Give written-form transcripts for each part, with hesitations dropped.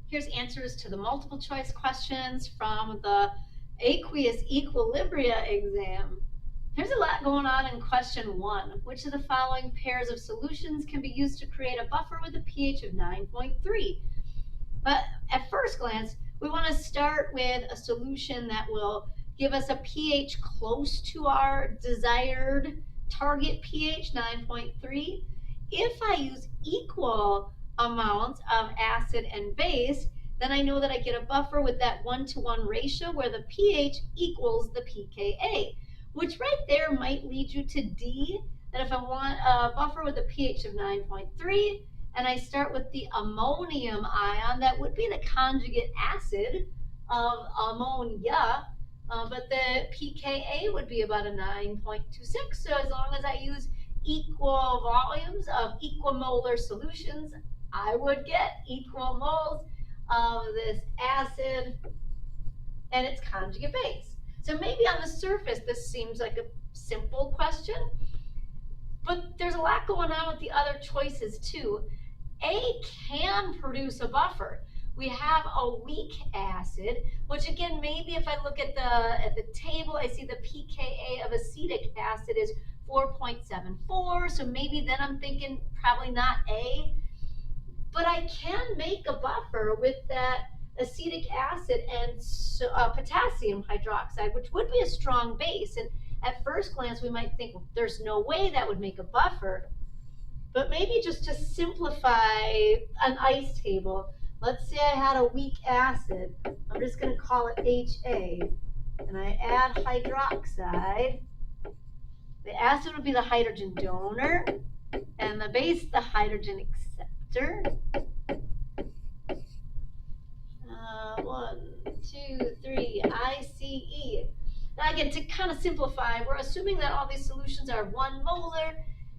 Here's answers to the multiple choice questions from the aqueous equilibria exam. There's a lot going on in question 1. Which of the following pairs of solutions can be used to create a buffer with a pH of 9.3? But at first glance, we want to start with a solution that will give us a pH close to our desired target pH, 9.3. If I use equal amounts of acid and base, then I know that I get a buffer with that 1-to-1 ratio where the pH equals the pKa, which right there might lead you to D, that if I want a buffer with a pH of 9.3, and I start with the ammonium ion, that would be the conjugate acid of ammonia, but the pKa would be about a 9.26. So as long as I use equal volumes of equimolar solutions, I would get equal moles of this acid and its conjugate base. So maybe on the surface this seems like a simple question, but there's a lot going on with the other choices too. A can produce a buffer. We have a weak acid, which again, maybe if I look at the table, I see the pKa of acetic acid is 4.74, so maybe then I'm thinking probably not A. But I can make a buffer with that acetic acid and potassium hydroxide, which would be a strong base. And at first glance, we might think, well, there's no way that would make a buffer. But maybe just to simplify an ice table, let's say I had a weak acid. I'm just going to call it HA. And I add hydroxide. The acid would be the hydrogen donor, and the base the hydrogen acceptor. 1, 2, 3, ICE. Now again, to kind of simplify, we're assuming that all these solutions are 1 molar.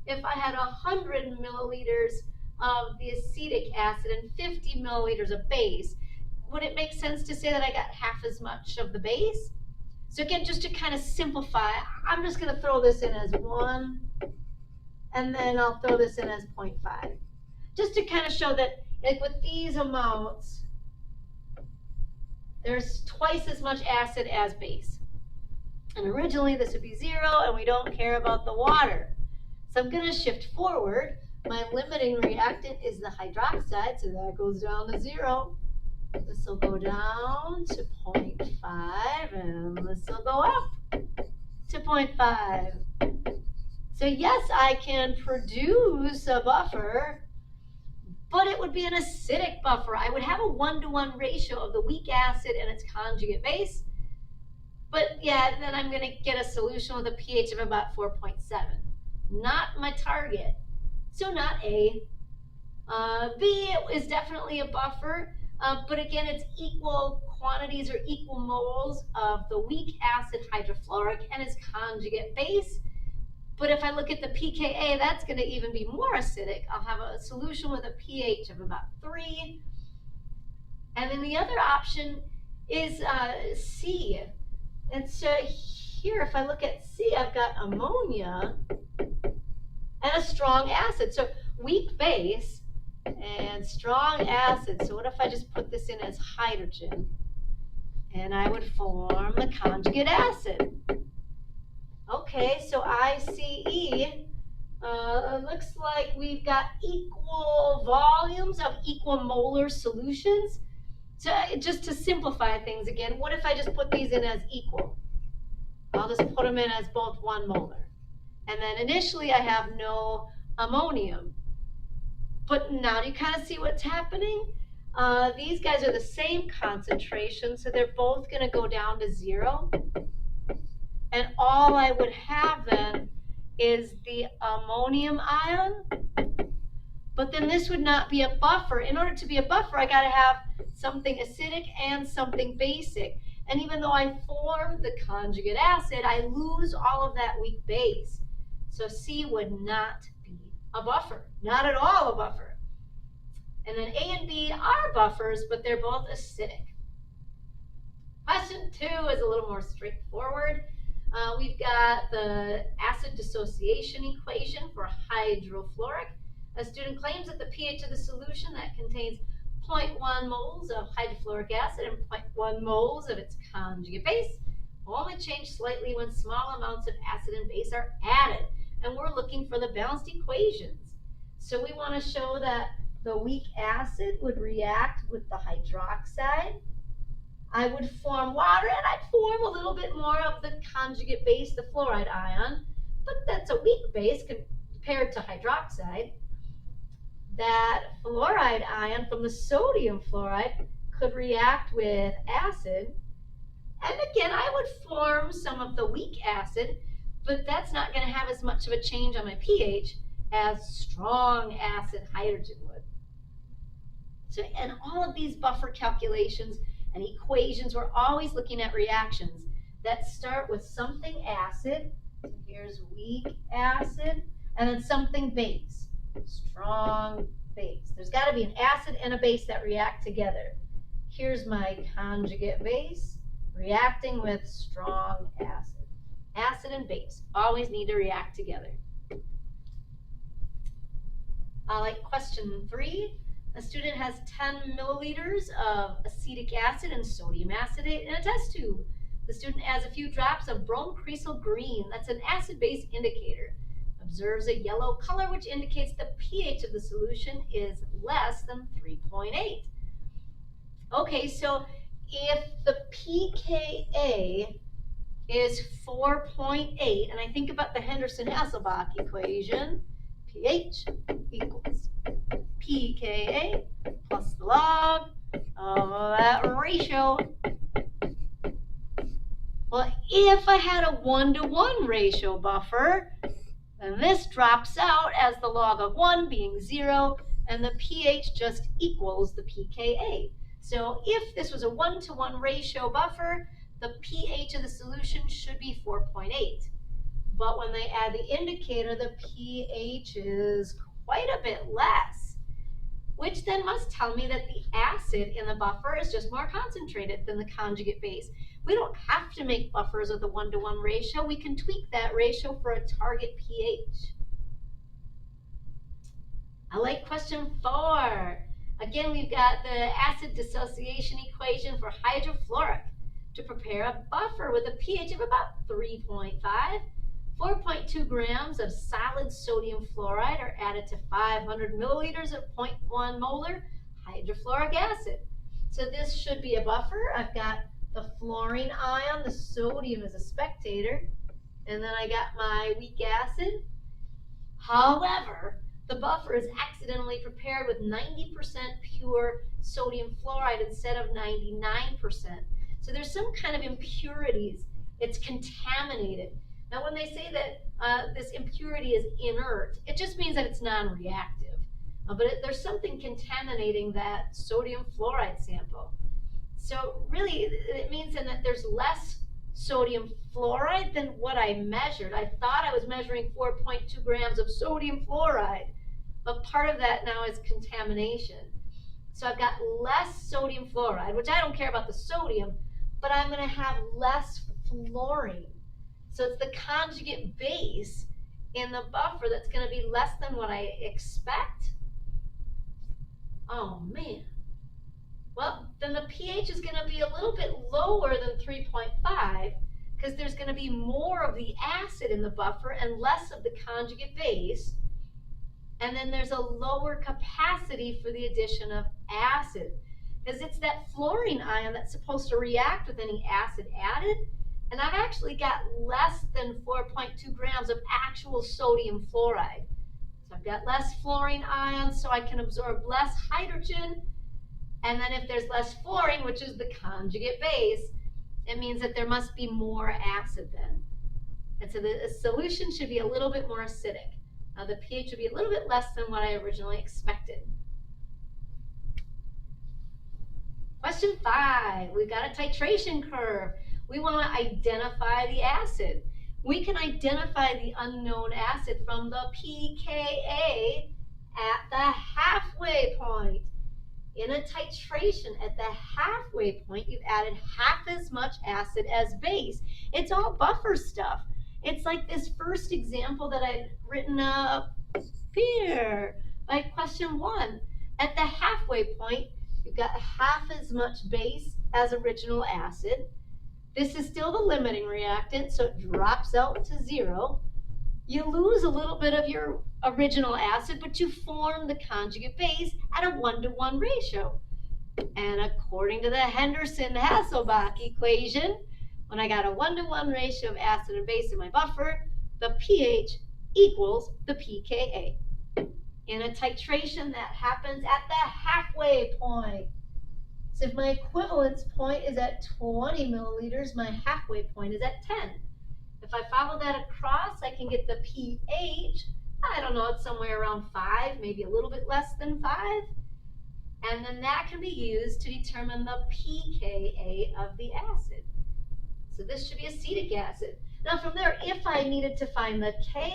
If I had 100 milliliters of the acetic acid and 50 milliliters of base, would it make sense to say that I got half as much of the base? So again, just to kind of simplify, I'm just going to throw this in as 1, and then I'll throw this in as 0.5. Just to kind of show that, like with these amounts, there's twice as much acid as base. And originally this would be 0, and we don't care about the water. So I'm going to shift forward. My limiting reactant is the hydroxide, so that goes down to 0. This will go down to 0.5, and this will go up to 0.5. So yes, I can produce a buffer, but it would be an acidic buffer. I would have a 1-to-1 ratio of the weak acid and its conjugate base. But yeah, then I'm going to get a solution with a pH of about 4.7. Not my target. So not A. B is definitely a buffer, but again, it's equal quantities or equal moles of the weak acid hydrofluoric and its conjugate base. But if I look at the pKa, that's going to even be more acidic. I'll have a solution with a pH of about 3. And then the other option is C. And so here, if I look at C, I've got ammonia and a strong acid. So weak base and strong acid. So what if I just put this in as hydrogen? And I would form the conjugate acid. Okay, so ICE, looks like we've got equal volumes of equal molar solutions. So just to simplify things again, what if I just put these in as equal? I'll just put them in as both 1 molar. And then initially I have no ammonium. But now do you kind of see what's happening? These guys are the same concentration, so they're both going to go down to 0. And all I would have then is the ammonium ion. But then this would not be a buffer. In order to be a buffer, I got to have something acidic and something basic. And even though I form the conjugate acid, I lose all of that weak base. So C would not be a buffer. Not at all a buffer. And then A and B are buffers, but they're both acidic. Question 2 is a little more straightforward. We've got the acid dissociation equation for hydrofluoric. A student claims that the pH of the solution that contains 0.1 moles of hydrofluoric acid and 0.1 moles of its conjugate base only change slightly when small amounts of acid and base are added. And we're looking for the balanced equations. So we want to show that the weak acid would react with the hydroxide. I would form water, and I'd form a little bit more of the conjugate base, the fluoride ion, but that's a weak base compared to hydroxide. That fluoride ion from the sodium fluoride could react with acid. And again, I would form some of the weak acid, but that's not going to have as much of a change on my pH as strong acid hydrogen would. So in all of these buffer calculations and equations, we're always looking at reactions that start with something acid. So here's weak acid, and then something base, strong base. There's got to be an acid and a base that react together. Here's my conjugate base reacting with strong acid. Acid and base always need to react together. Like question 3, a student has 10 milliliters of acetic acid and sodium acetate in a test tube. The student adds a few drops of bromocresol green, that's an acid-base indicator. Observes a yellow color which indicates the pH of the solution is less than 3.8. Okay, so if the pKa is 4.8, and I think about the Henderson-Hasselbalch equation, pH equals pKa plus the log of that ratio. Well, if I had a 1-to-1 ratio buffer, then this drops out as the log of 1 being 0, and the pH just equals the pKa. So if this was a 1-to-1 ratio buffer, the pH of the solution should be 4.8. But when they add the indicator, the pH is quite a bit less, which then must tell me that the acid in the buffer is just more concentrated than the conjugate base. We don't have to make buffers with a 1-to-1 ratio. We can tweak that ratio for a target pH. I like question 4. Again, we've got the acid dissociation equation for hydrofluoric. To prepare a buffer with a pH of about 3.5, 4.2 grams of solid sodium fluoride are added to 500 milliliters of 0.1 molar hydrofluoric acid. So this should be a buffer. I've got the fluorine ion, the sodium is a spectator, and then I got my weak acid. However, the buffer is accidentally prepared with 90% pure sodium fluoride instead of 99%. So there's some kind of impurities. It's contaminated. Now when they say that this impurity is inert, it just means that it's non-reactive. But there's something contaminating that sodium fluoride sample. So really it means then that there's less sodium fluoride than what I measured. I thought I was measuring 4.2 grams of sodium fluoride, but part of that now is contamination. So I've got less sodium fluoride, which I don't care about the sodium, but I'm going to have less fluorine. So it's the conjugate base in the buffer that's going to be less than what I expect. Oh man. Well, then the pH is going to be a little bit lower than 3.5 because there's going to be more of the acid in the buffer and less of the conjugate base. And then there's a lower capacity for the addition of acid because it's that fluorine ion that's supposed to react with any acid added. And I've actually got less than 4.2 grams of actual sodium fluoride. So I've got less fluorine ions, so I can absorb less hydrogen. And then if there's less fluorine, which is the conjugate base, it means that there must be more acid then. And so the solution should be a little bit more acidic. The pH would be a little bit less than what I originally expected. Question 5, we've got a titration curve. We want to identify the acid. We can identify the unknown acid from the pKa at the halfway point. In a titration at the halfway point, you've added half as much acid as base. It's all buffer stuff. It's like this first example that I've written up here by question 1. At the halfway point, got half as much base as original acid. This is still the limiting reactant, so it drops out to 0. You lose a little bit of your original acid, but you form the conjugate base at a 1-to-1 ratio. And according to the Henderson-Hasselbalch equation, when I got a 1-to-1 ratio of acid and base in my buffer, the pH equals the pKa. In a titration, that happens at the halfway point. So if my equivalence point is at 20 milliliters, my halfway point is at 10. If I follow that across, I can get the pH, I don't know, it's somewhere around 5, maybe a little bit less than 5. And then that can be used to determine the pKa of the acid. So this should be acetic acid. Now from there, if I needed to find the Ka,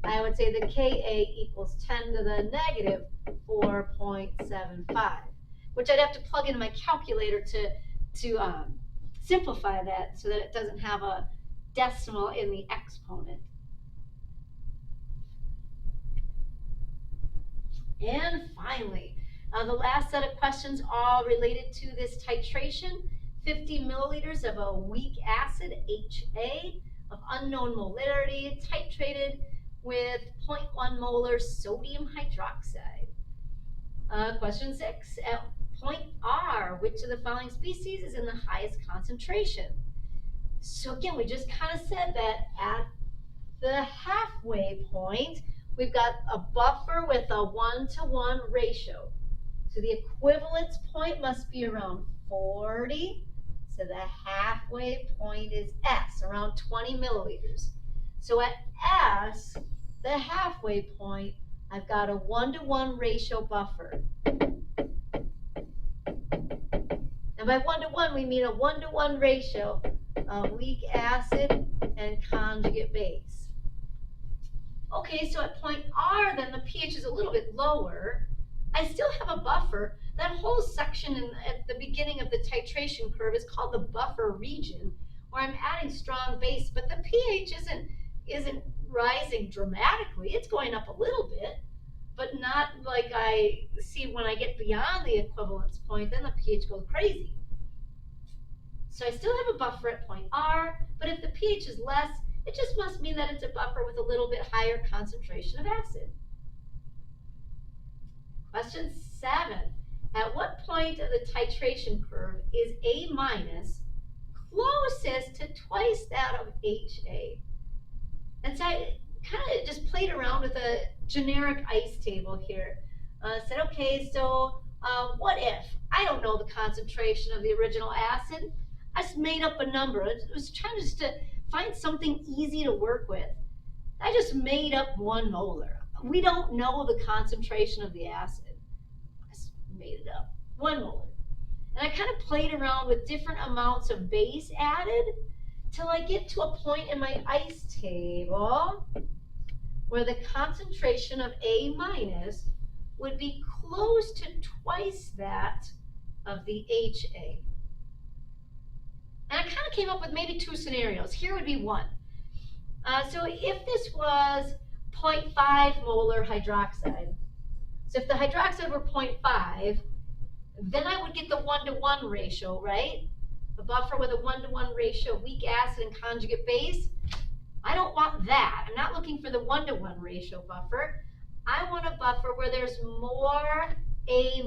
I would say the Ka equals 10 to the negative 4.75, which I'd have to plug into my calculator to simplify that so that it doesn't have a decimal in the exponent. And finally, the last set of questions all related to this titration. 50 milliliters of a weak acid, HA, of unknown molarity, titrated with 0.1 molar sodium hydroxide. Question 6, at point R, which of the following species is in the highest concentration? So again, we just kind of said that at the halfway point, we've got a buffer with a 1-to-1 ratio. So the equivalence point must be around 40. So the halfway point is S, around 20 milliliters. So at S, the halfway point, I've got a 1-to-1 ratio buffer. And by 1-to-1, we mean a 1-to-1 ratio of weak acid and conjugate base. Okay, so at point R, then the pH is a little bit lower. I still have a buffer. That whole section at the beginning of the titration curve is called the buffer region, where I'm adding strong base, but the pH isn't rising dramatically. It's going up a little bit, but not like I see when I get beyond the equivalence point, then the pH goes crazy. So I still have a buffer at point R, but if the pH is less, it just must mean that it's a buffer with a little bit higher concentration of acid. Question 7. At what point of the titration curve is A- closest to twice that of HA? And so I kind of just played around with a generic ice table here. Said, okay, so what if? I don't know the concentration of the original acid. I just made up a number. I was trying just to find something easy to work with. I just made up 1 molar. We don't know the concentration of the acid. I just made it up, 1 molar. And I kind of played around with different amounts of base added till I get to a point in my ice table where the concentration of A- would be close to twice that of the HA. And I kind of came up with maybe 2 scenarios. Here would be one. So if this was 0.5 molar hydroxide, so if the hydroxide were 0.5, then I would get the 1-to-1 ratio, right? A buffer with a 1-to-1 ratio, weak acid and conjugate base. I don't want that. I'm not looking for the 1-to-1 ratio buffer. I want a buffer where there's more A-,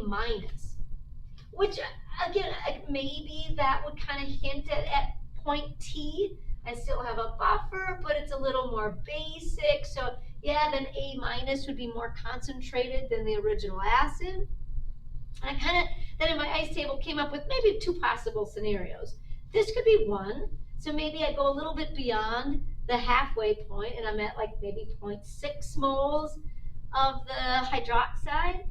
which again, maybe that would kind of hint at point T. I still have a buffer, but it's a little more basic. So yeah, then A- would be more concentrated than the original acid. And I kind of, then in my ice table, came up with maybe 2 possible scenarios. This could be one. So maybe I go a little bit beyond the halfway point, and I'm at like maybe 0.6 moles of the hydroxide.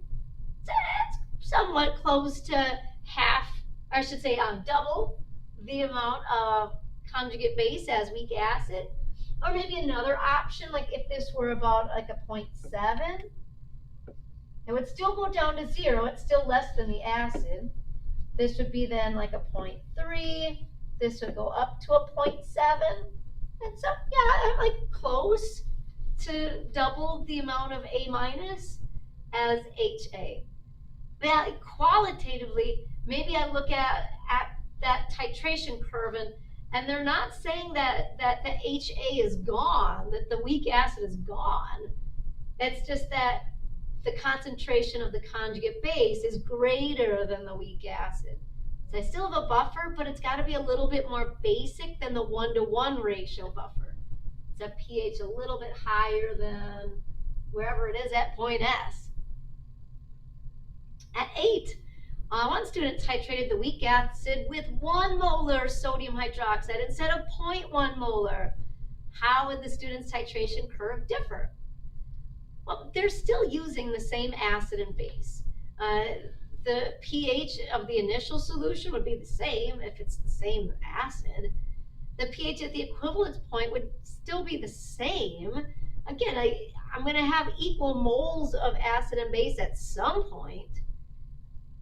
So that's somewhat close to half, or I should say double the amount of conjugate base as weak acid. Or maybe another option, like if this were about like a 0.7, it would still go down to 0. It's still less than the acid. This would be then like a 0.3. This would go up to a 0.7. And so, yeah, I'm like close to double the amount of A- as HA. Now, qualitatively, maybe I look at that titration curve, and they're not saying that the HA is gone, that the weak acid is gone. It's just that the concentration of the conjugate base is greater than the weak acid. So I still have a buffer, but it's got to be a little bit more basic than the 1-to-1 ratio buffer. It's a pH a little bit higher than wherever it is at point S. At 8, one student titrated the weak acid with 1 molar sodium hydroxide instead of 0.1 molar. How would the student's titration curve differ? Well, they're still using the same acid and base. The pH of the initial solution would be the same if it's the same acid. The pH at the equivalence point would still be the same. Again, I'm going to have equal moles of acid and base at some point.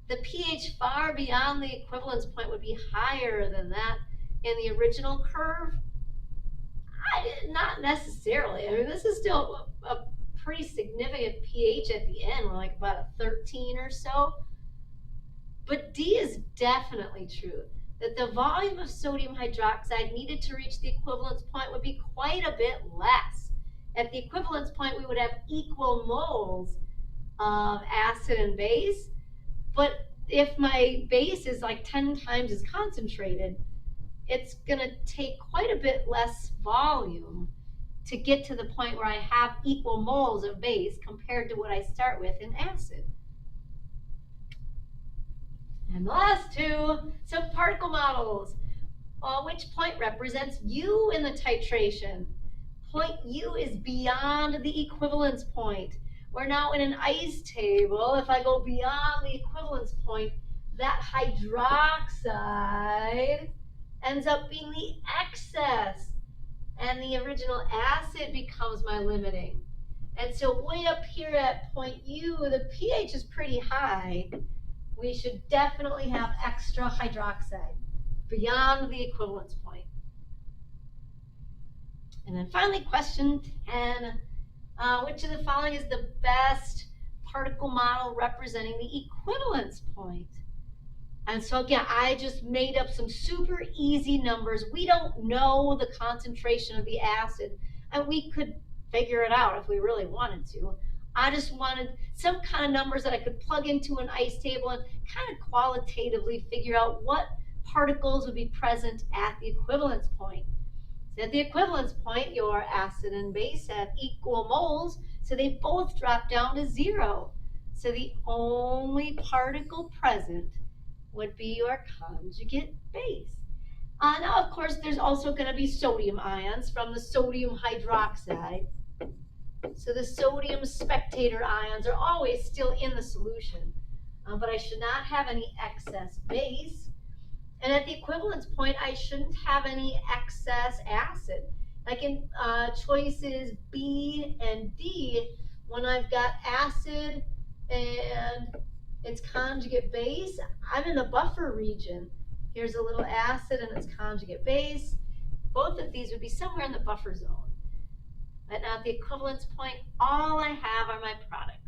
The pH far beyond the equivalence point would be higher than that in the original curve. Not necessarily. I mean, this is still a pretty significant pH at the end. We're like about a 13 or so. But D is definitely true, that the volume of sodium hydroxide needed to reach the equivalence point would be quite a bit less. At the equivalence point, we would have equal moles of acid and base, but if my base is like 10 times as concentrated, it's going to take quite a bit less volume to get to the point where I have equal moles of base compared to what I start with in acid. And the last two, some particle models. Which point represents U in the titration? Point U is beyond the equivalence point. We're now in an ice table. If I go beyond the equivalence point, that hydroxide ends up being the excess, and the original acid becomes my limiting. And so way up here at point U, the pH is pretty high. We should definitely have extra hydroxide beyond the equivalence point. And then finally, question 10. Which of the following is the best particle model representing the equivalence point? And so again, I just made up some super easy numbers. We don't know the concentration of the acid, and we could figure it out if we really wanted to. I just wanted some kind of numbers that I could plug into an ice table and kind of qualitatively figure out what particles would be present at the equivalence point. So at the equivalence point, your acid and base have equal moles, so they both drop down to 0. So the only particle present would be your conjugate base. Now, of course, there's also going to be sodium ions from the sodium hydroxide. So the sodium spectator ions are always still in the solution, but I should not have any excess base. And at the equivalence point, I shouldn't have any excess acid. Like in choices B and D, when I've got acid and its conjugate base, I'm in the buffer region. Here's a little acid and its conjugate base. Both of these would be somewhere in the buffer zone. But now at the equivalence point, all I have are my products.